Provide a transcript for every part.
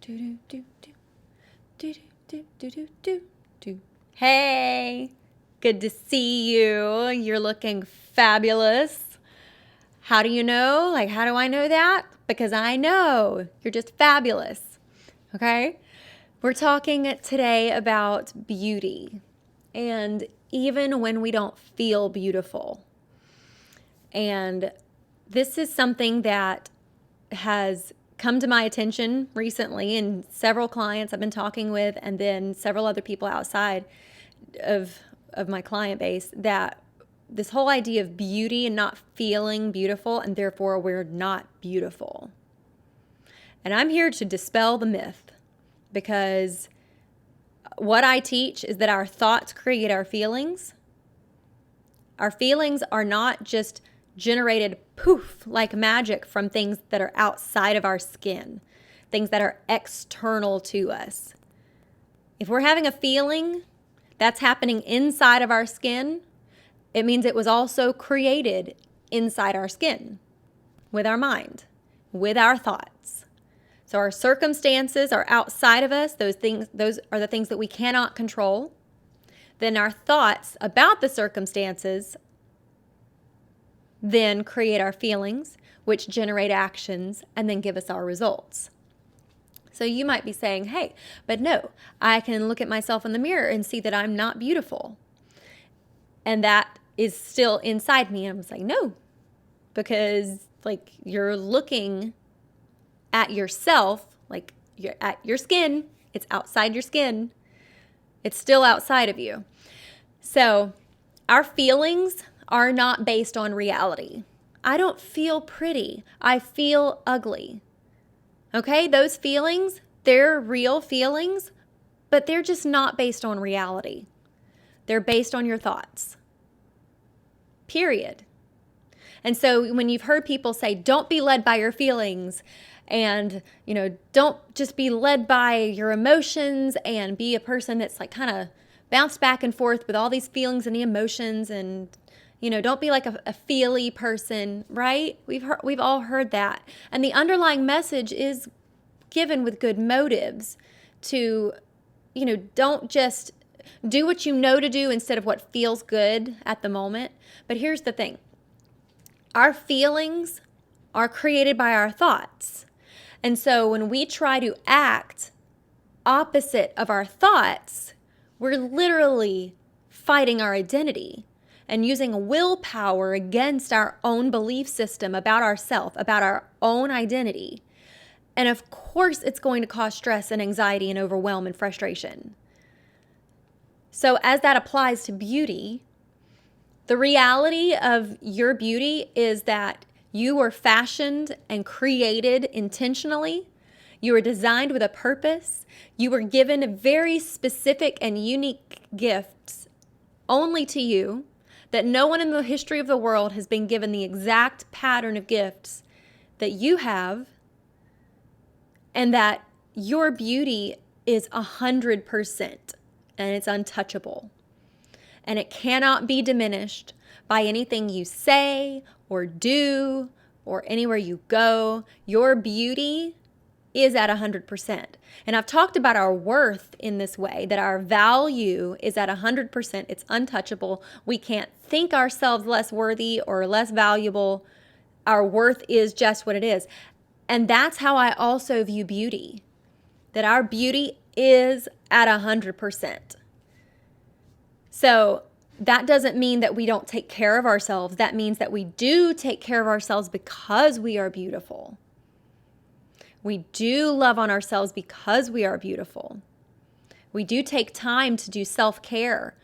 Do, do, do, do, do, do, do, do, do. Hey, good to see you. You're looking fabulous. How do you know? How do I know that? Because I know you're just fabulous. Okay? We're talking today about beauty. And even when we don't feel beautiful. And this is something that has come to my attention recently, and several clients I've been talking with, and then several other people outside of my client base, that this whole idea of beauty and not feeling beautiful, and therefore we're not beautiful. And I'm here to dispel the myth, because what I teach is that our thoughts create our feelings. Our feelings are not just generated poof like magic from things that are outside of our skin, things that are external to us. If we're having a feeling that's happening inside of our skin, it means it was also created inside our skin, with our mind, with our thoughts. So our circumstances are outside of us. Those are the things that we cannot control. Then our thoughts about the circumstances then create our feelings, which generate actions and then give us our results. So you might be saying, hey, but no, I can look at myself in the mirror and see that I'm not beautiful. And that is still inside me. And I'm saying, no, because you're looking at yourself, you're at your skin. It's outside your skin. It's still outside of you. So our feelings are not based on reality. I don't feel pretty. I feel ugly. Okay, those feelings, they're real feelings, but they're just not based on reality. They're based on your thoughts. Period. And so when you've heard people say, don't be led by your feelings, and, don't just be led by your emotions and be a person that's kind of bounce back and forth with all these feelings and the emotions, and don't be like a feely person, right? We've all heard that. And the underlying message is given with good motives to, don't just do what you know to do instead of what feels good at the moment. But here's the thing. Our feelings are created by our thoughts. And so when we try to act opposite of our thoughts, we're literally fighting our identity and using willpower against our own belief system about ourselves, about our own identity. And of course, it's going to cause stress and anxiety and overwhelm and frustration. So as that applies to beauty, the reality of your beauty is that you were fashioned and created intentionally. You were designed with a purpose. You were given very specific and unique gifts only to you, that no one in the history of the world has been given the exact pattern of gifts that you have, and that your beauty is 100% and it's untouchable. And it cannot be diminished by anything you say or do or anywhere you go. Your beauty is at 100%. And I've talked about our worth in this way, that our value is at 100%. It's untouchable. We can't think ourselves less worthy or less valuable. Our worth is just what it is. And that's how I also view beauty, that our beauty is at 100%. So that doesn't mean that we don't take care of ourselves. That means that we do take care of ourselves because we are beautiful. We do love on ourselves because we are beautiful. We do take time to do self-care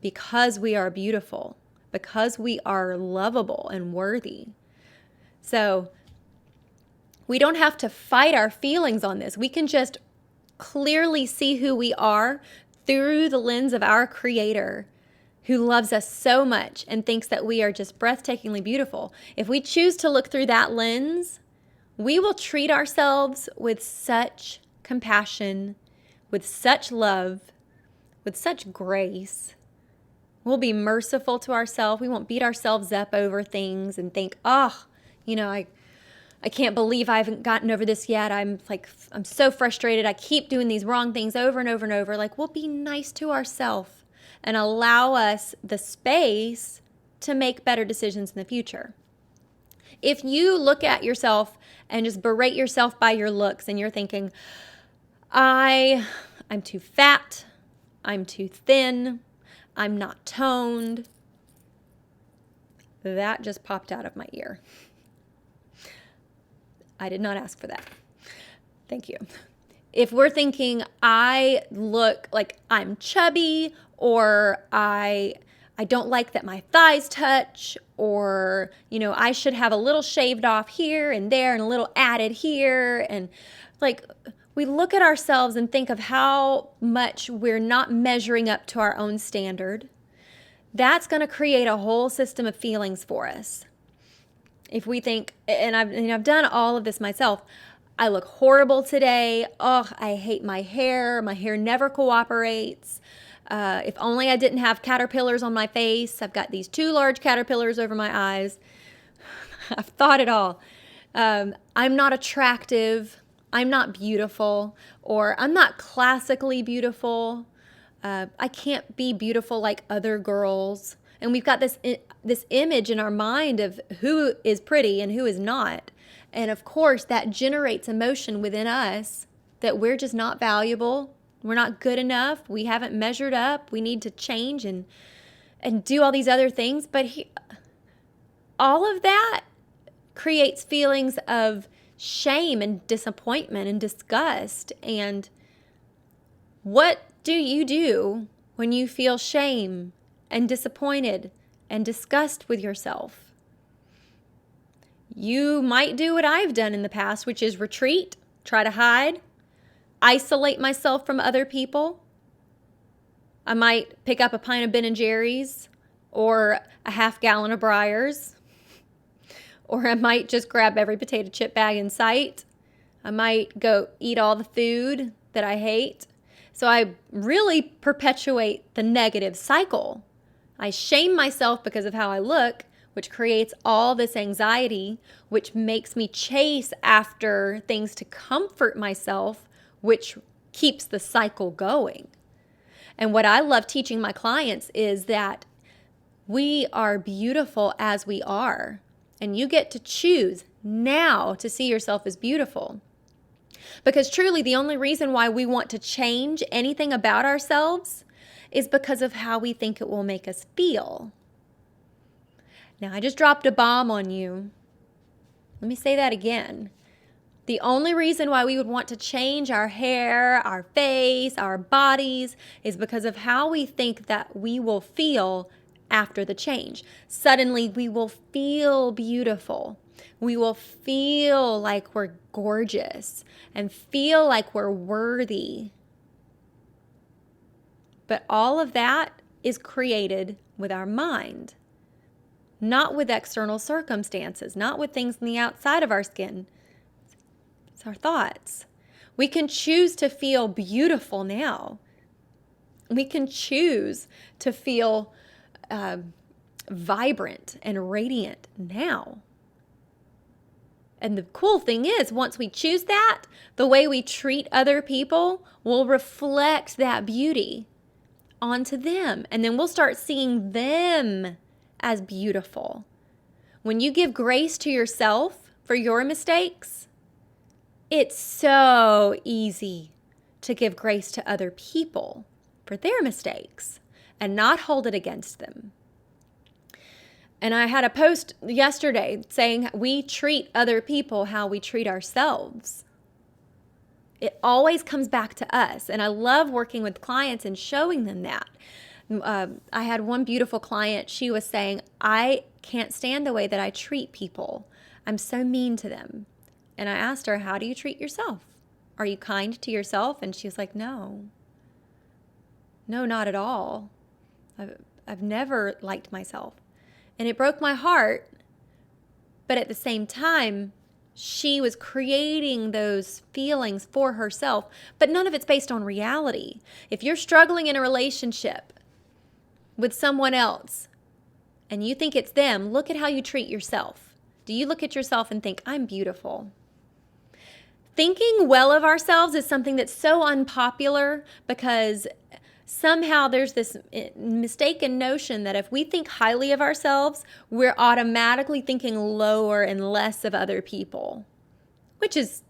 because we are beautiful, because we are lovable and worthy. So we don't have to fight our feelings on this. We can just clearly see who we are through the lens of our Creator, who loves us so much and thinks that we are just breathtakingly beautiful. If we choose to look through that lens, we will treat ourselves with such compassion, with such love, with such grace. We'll be merciful to ourselves. We won't beat ourselves up over things and think, I I can't believe I haven't gotten over this yet. I'm so frustrated. I keep doing these wrong things over and over and over. Like, we'll be nice to ourselves and allow us the space to make better decisions in the future. If you look at yourself and just berate yourself by your looks and you're thinking, I'm too fat, I'm too thin, I'm not toned, that just popped out of my ear. I did not ask for that. Thank you. If we're thinking I look like I'm chubby, or I don't like that my thighs touch, or, I should have a little shaved off here and there and a little added here. And we look at ourselves and think of how much we're not measuring up to our own standard. That's going to create a whole system of feelings for us. If we think, and I've done all of this myself, I look horrible today. Oh, I hate my hair. My hair never cooperates. If only I didn't have caterpillars on my face. I've got these 2 large caterpillars over my eyes. I've thought it all. I'm not attractive. I'm not beautiful. Or I'm not classically beautiful. I can't be beautiful like other girls. And we've got this image in our mind of who is pretty and who is not. And of course, that generates emotion within us that we're just not valuable. We're not good enough. We haven't measured up. We need to change and do all these other things. But all of that creates feelings of shame and disappointment and disgust. And what do you do when you feel shame and disappointed and disgust with yourself? You might do what I've done in the past, which is retreat, try to hide, isolate myself from other people. I might pick up a pint of Ben & Jerry's or a half gallon of Breyers, or I might just grab every potato chip bag in sight. I might go eat all the food that I hate. So I really perpetuate the negative cycle. I shame myself because of how I look, which creates all this anxiety, which makes me chase after things to comfort myself, which keeps the cycle going. And what I love teaching my clients is that we are beautiful as we are, and you get to choose now to see yourself as beautiful. Because truly, the only reason why we want to change anything about ourselves is because of how we think it will make us feel. Now, I just dropped a bomb on you. Let me say that again. The only reason why we would want to change our hair, our face, our bodies is because of how we think that we will feel after the change. Suddenly, we will feel beautiful. We will feel like we're gorgeous and feel like we're worthy. But all of that is created with our mind, not with external circumstances, not with things on the outside of our skin. It's our thoughts. We can choose to feel beautiful now. We can choose to feel vibrant and radiant now. And the cool thing is, once we choose that, the way we treat other people will reflect that beauty onto them. And then we'll start seeing them as beautiful. When you give grace to yourself for your mistakes, it's so easy to give grace to other people for their mistakes and not hold it against them. And I had a post yesterday saying we treat other people how we treat ourselves. It always comes back to us. And I love working with clients and showing them that. I had one beautiful client. She was saying, I can't stand the way that I treat people. I'm so mean to them. And I asked her, how do you treat yourself? Are you kind to yourself? And she was like, no, not at all. I've never liked myself. And it broke my heart. But at the same time, she was creating those feelings for herself. But none of it's based on reality. If you're struggling in a relationship with someone else and you think it's them, look at how you treat yourself. Do you look at yourself and think, I'm beautiful? Thinking well of ourselves is something that's so unpopular because somehow there's this mistaken notion that if we think highly of ourselves, we're automatically thinking lower and less of other people, which is,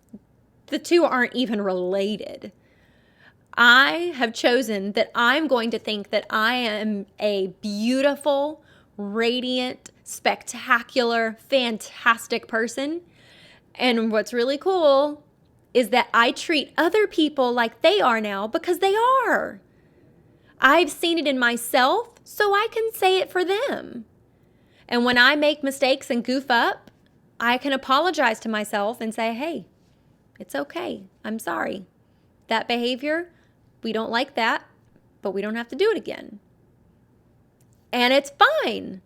the two aren't even related. I have chosen that I'm going to think that I am a beautiful, radiant, spectacular, fantastic person. And what's really cool is that I treat other people like they are now because they are. I've seen it in myself, so I can say it for them. And when I make mistakes and goof up, I can apologize to myself and say, hey, it's okay. I'm sorry. That behavior, we don't like that, but we don't have to do it again. And it's fine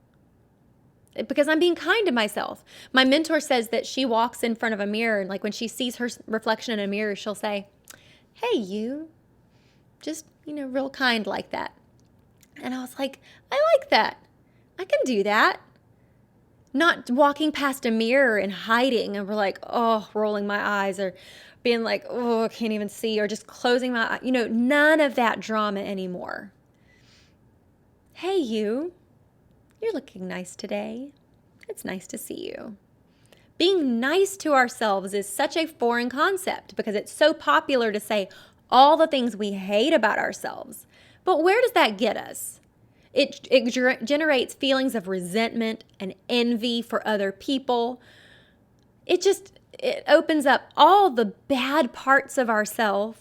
because I'm being kind to myself. My mentor says that she walks in front of a mirror and like when she sees her reflection in a mirror, she'll say, hey, you, just, real kind like that. And I was like, I like that. I can do that. Not walking past a mirror and hiding and we're like, oh, rolling my eyes or being like, oh, I can't even see, or just closing my eyes. None of that drama anymore. Hey, you're looking nice today. It's nice to see you. Being nice to ourselves is such a foreign concept because it's so popular to say all the things we hate about ourselves. But where does that get us? It generates feelings of resentment and envy for other people. It opens up all the bad parts of ourselves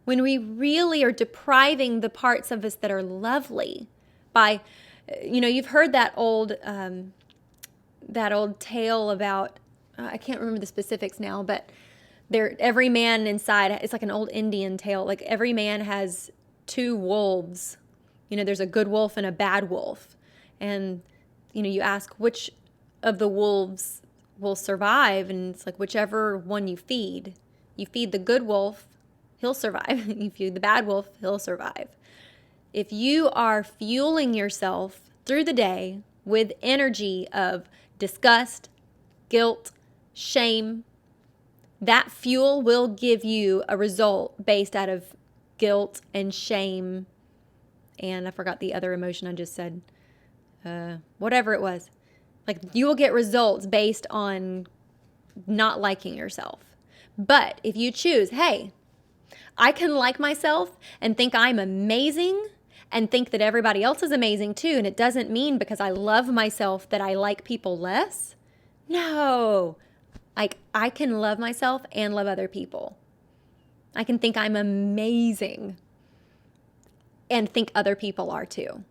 when we really are depriving the parts of us that are lovely by, you've heard that old tale about, I can't remember the specifics now, but every man inside, it's like an old Indian tale, like every man has two wolves. There's a good wolf and a bad wolf. And, you ask which of the wolves will survive. And it's like whichever one you feed. You feed the good wolf, he'll survive. You feed the bad wolf, he'll survive. If you are fueling yourself through the day with energy of disgust, guilt, shame, that fuel will give you a result based out of guilt and shame. And I forgot the other emotion I just said. Whatever it was. Like you will get results based on not liking yourself. But if you choose, hey, I can like myself and think I'm amazing and think that everybody else is amazing too. And it doesn't mean because I love myself that I like people less. No. Like I can love myself and love other people. I can think I'm amazing and think other people are too.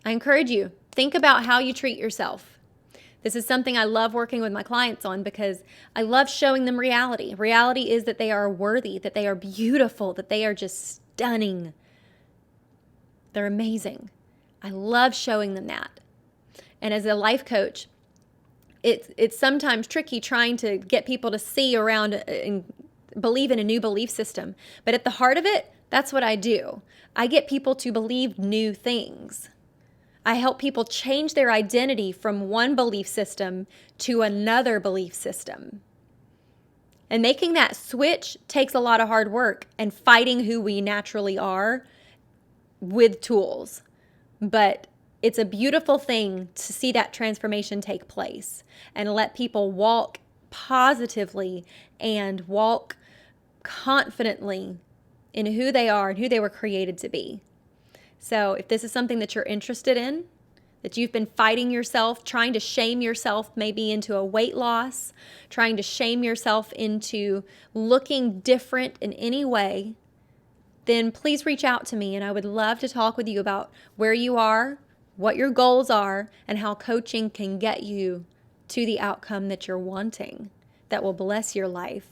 I encourage you, think about how you treat yourself. This is something I love working with my clients on because I love showing them reality. Reality is that they are worthy, that they are beautiful, that they are just stunning. They're amazing. I love showing them that. And as a life coach, it's sometimes tricky trying to get people to see around and believe in a new belief system. But at the heart of it, that's what I do. I get people to believe new things. I help people change their identity from one belief system to another belief system. And making that switch takes a lot of hard work and fighting who we naturally are with tools. But it's a beautiful thing to see that transformation take place and let people walk positively and walk confidently in who they are and who they were created to be. So if this is something that you're interested in, that you've been fighting yourself, trying to shame yourself maybe into a weight loss, trying to shame yourself into looking different in any way, then please reach out to me and I would love to talk with you about where you are, what your goals are, and how coaching can get you to the outcome that you're wanting that will bless your life.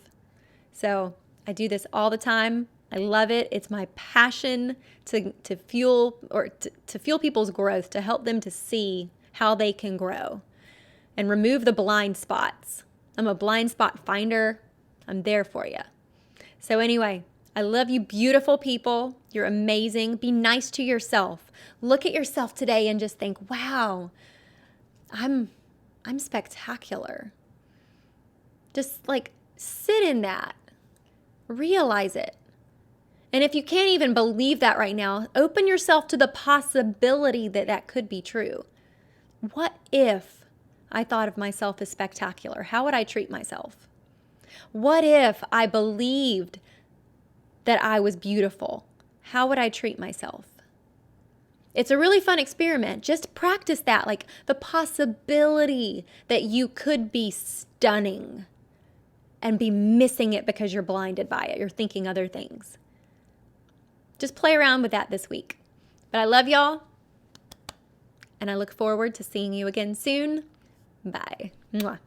So I do this all the time. I love it. It's my passion to fuel people's growth, to help them to see how they can grow and remove the blind spots. I'm a blind spot finder. I'm there for you. So anyway, I love you, beautiful people. You're amazing. Be nice to yourself. Look at yourself today and just think, wow, I'm spectacular. Just like sit in that. Realize it. And if you can't even believe that right now, open yourself to the possibility that that could be true. What if I thought of myself as spectacular? How would I treat myself? What if I believed that I was beautiful? How would I treat myself? It's a really fun experiment. Just practice that, like the possibility that you could be stunning and be missing it because you're blinded by it. You're thinking other things. Just play around with that this week. But I love y'all, and I look forward to seeing you again soon. Bye. Mwah.